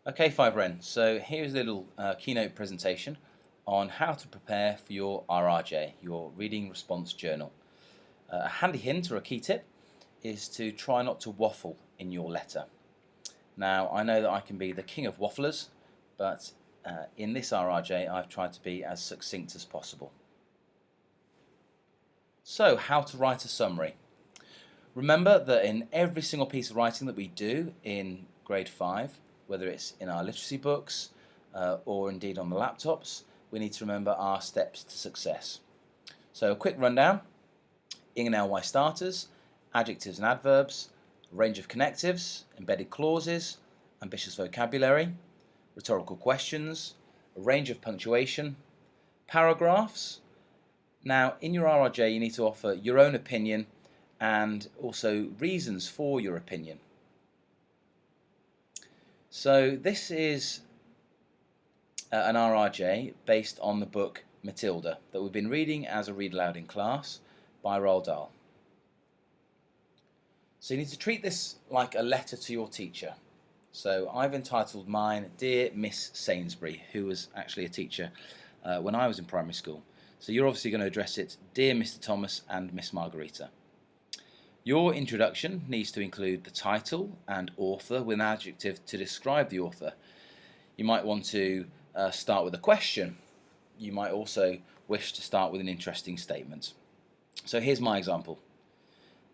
Okay, 5Ren, so here's a little keynote presentation on how to prepare for your RRJ, your Reading Response Journal. A handy hint or a key tip is to try not to waffle in your letter. Now, I know that I can be the king of wafflers, but in this RRJ I've tried to be as succinct as possible. So, how to write a summary. Remember that in every single piece of writing that we do in grade 5, whether it's in our literacy books or indeed on the laptops, we need to remember our steps to success. So a quick rundown: ing and ly starters, adjectives and adverbs, a range of connectives, embedded clauses, ambitious vocabulary, rhetorical questions, a range of punctuation, paragraphs. Now in your RRJ you need to offer your own opinion and also reasons for your opinion. So this is an RRJ based on the book Matilda that we've been reading as a read aloud in class by Roald Dahl. So you need to treat this like a letter to your teacher. So I've entitled mine Dear Miss Sainsbury, who was actually a teacher when I was in primary school. So you're obviously going to address it Dear Mr. Thomas and Miss Margarita. Your introduction needs to include the title and author with an adjective to describe the author. You might want to start with a question. You might also wish to start with an interesting statement. So here's my example.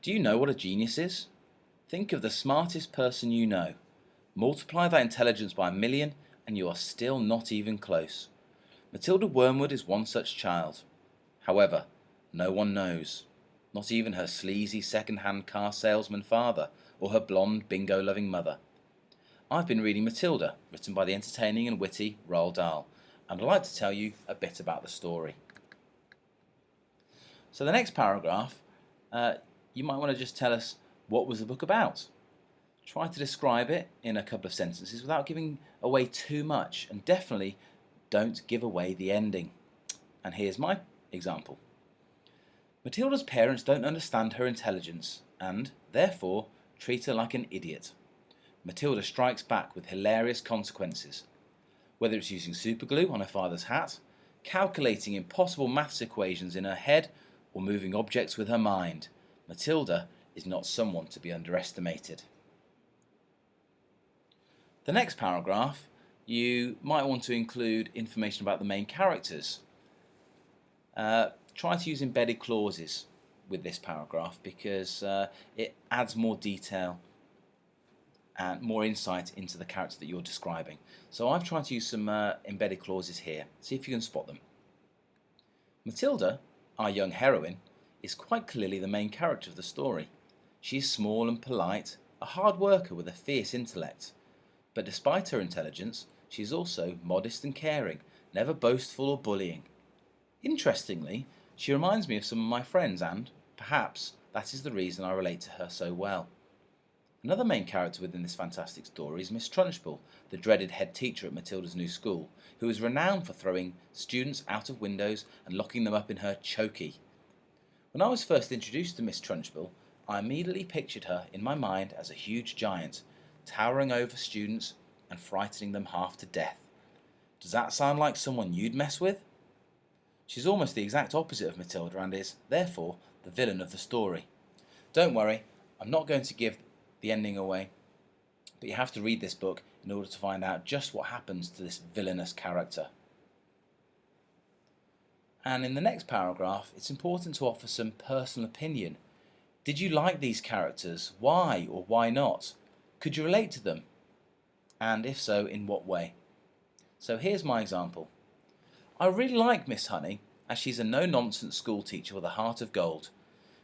Do you know what a genius is? Think of the smartest person you know. Multiply that intelligence by 1,000,000 and you are still not even close. Matilda Wormwood is one such child. However, no one knows. Not even her sleazy second-hand car salesman father or her blonde bingo-loving mother. I've been reading Matilda, written by the entertaining and witty Roald Dahl, and I'd like to tell you a bit about the story. So the next paragraph, you might want to just tell us what was the book about. Try to describe it in a couple of sentences without giving away too much, and definitely don't give away the ending. And here's my example. Matilda's parents don't understand her intelligence and, therefore, treat her like an idiot. Matilda strikes back with hilarious consequences. Whether it's using superglue on her father's hat, calculating impossible maths equations in her head, or moving objects with her mind, Matilda is not someone to be underestimated. The next paragraph, you might want to include information about the main characters. Try to use embedded clauses with this paragraph because it adds more detail and more insight into the character that you're describing. So I've tried to use some embedded clauses here. See if you can spot them. Matilda, our young heroine, is quite clearly the main character of the story. She is small and polite, a hard worker with a fierce intellect. But despite her intelligence, she is also modest and caring, never boastful or bullying. Interestingly, she reminds me of some of my friends and, perhaps, that is the reason I relate to her so well. Another main character within this fantastic story is Miss Trunchbull, the dreaded head teacher at Matilda's new school, who is renowned for throwing students out of windows and locking them up in her chokey. When I was first introduced to Miss Trunchbull, I immediately pictured her in my mind as a huge giant, towering over students and frightening them half to death. Does that sound like someone you'd mess with? She's almost the exact opposite of Matilda and is, therefore, the villain of the story. Don't worry, I'm not going to give the ending away, but you have to read this book in order to find out just what happens to this villainous character. And in the next paragraph, it's important to offer some personal opinion. Did you like these characters? Why or why not? Could you relate to them? And if so, in what way? So here's my example. I really like Miss Honey, as she's a no-nonsense school teacher with a heart of gold.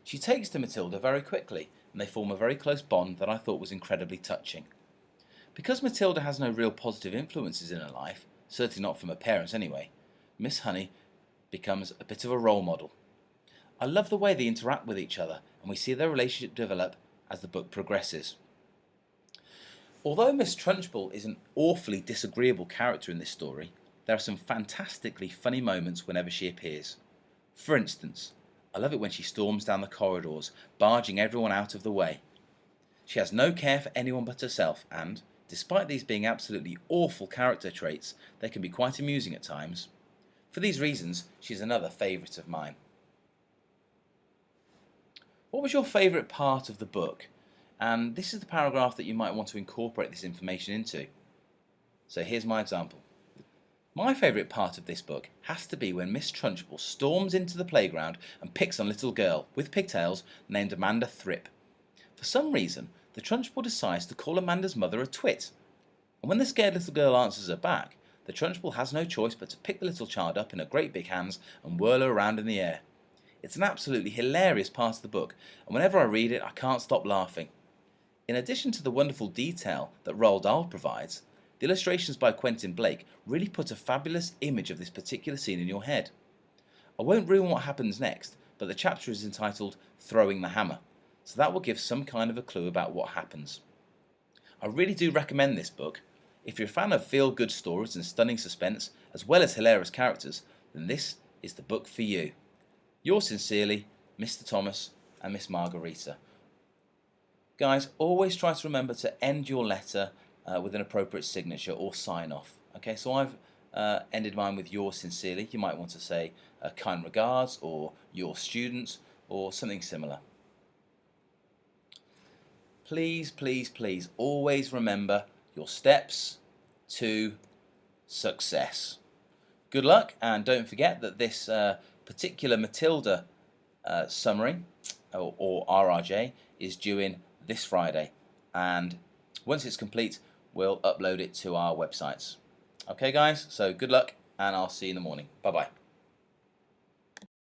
She takes to Matilda very quickly, and they form a very close bond that I thought was incredibly touching. Because Matilda has no real positive influences in her life, certainly not from her parents anyway, Miss Honey becomes a bit of a role model. I love the way they interact with each other, and we see their relationship develop as the book progresses. Although Miss Trunchbull is an awfully disagreeable character in this story, there are some fantastically funny moments whenever she appears. For instance, I love it when she storms down the corridors, barging everyone out of the way. She has no care for anyone but herself and, Despite these being absolutely awful character traits, they can be quite amusing at times. For these reasons, she's another favourite of mine. What was your favourite part of the book? And this is the paragraph that you might want to incorporate this information into. So here's my example. My favourite part of this book has to be when Miss Trunchbull storms into the playground and picks on a little girl with pigtails named Amanda Thrip. For some reason, the Trunchbull decides to call Amanda's mother a twit, and when the scared little girl answers her back, the Trunchbull has no choice but to pick the little child up in her great big hands and whirl her around in the air. It's an absolutely hilarious part of the book, and whenever I read it I can't stop laughing. In addition to the wonderful detail that Roald Dahl provides, the illustrations by Quentin Blake really put a fabulous image of this particular scene in your head. I won't ruin what happens next, but the chapter is entitled Throwing the Hammer, so that will give some kind of a clue about what happens. I really do recommend this book. If you're a fan of feel-good stories and stunning suspense, as well as hilarious characters, then this is the book for you. Yours sincerely, Mr. Thomas and Miss Margarita. Guys, always try to remember to end your letter with an appropriate signature or sign-off. Okay, so I've ended mine with yours sincerely. You might want to say kind regards or your students or something similar. Please, please, please always remember your steps to success. Good luck, and don't forget that this particular Matilda summary or RRJ is due in this Friday, and once it's complete we'll upload it to our websites. Okay guys, so good luck and I'll see you in the morning. Bye bye.